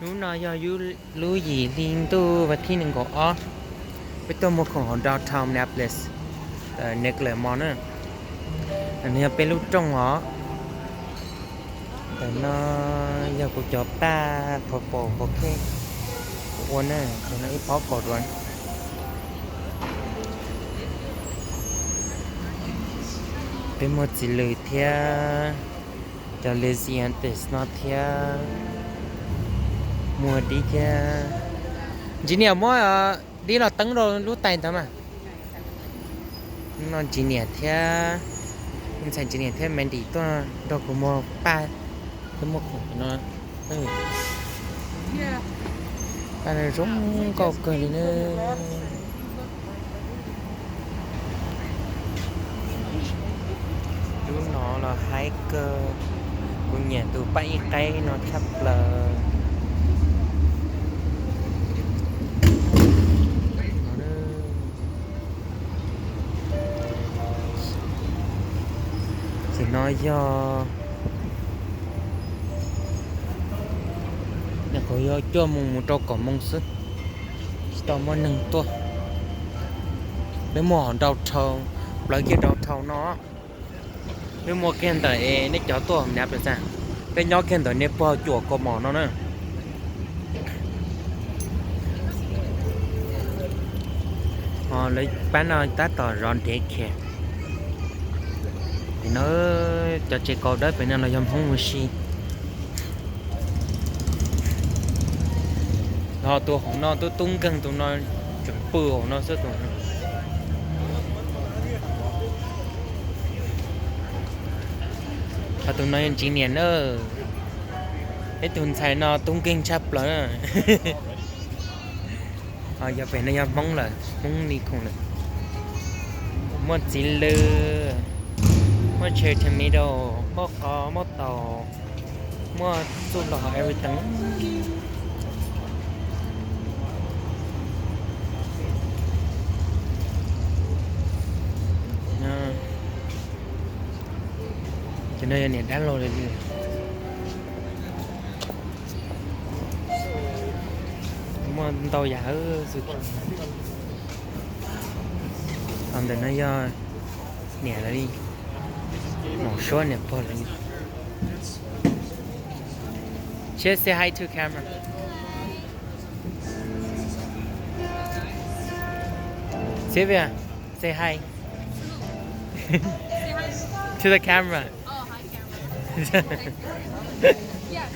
Nú nói do lú gì liên tu và khi đừng có ó với tôi mộtของ downtown Naples nét lệ món á anh em bên lúc trong ngõแต่nó giờ cũng cho ba phở bò có cái quần á cho nó ít phở bò rồi bên một chỉ lười theo cho leziantes nó theo mua đi theo chỉ nhiều mỗi đi là tấn rồi lúc tay thôi mà nó chỉ nhiều theo mình sẽ chỉ nhiều theo mình đi tôi đâu có mua ba cái một của nó ba này giống cọc cười nữa lúc nó là hiker của nhà từ bảy cây nó thấp là thì nói do là có do cho mùng một trâu cỏ mông sức tao muốn nâng tua để mua đào thầu lấy cái đào thầu nó để mua cái tờ nó cho tua không đẹp được sao cái nhỏ cái tờ nó bao chuột có mỏ nó nữa họ lấy bán nó ta tờ ròn thế kìa thì nó cho chị cô đấy phải nên là dòng không xì họ tôi không nó tôi tung cân tụi nó chuẩn bự của nó rất là tụi nó chỉ niệm nữa cái tụi xài nó tung kinh chắp lắm giờ phải nó mong là mong đi không được một chỉ lừa một chơi tomato một có một tàu một số đỏ everything cho nên này đã lâu rồi đi mà tàu giả sự còn để nó do nè là đi một số nè thôi là đi just say hi to camera Sylvia say hi to the camera Oh, hi, camera. Yeah.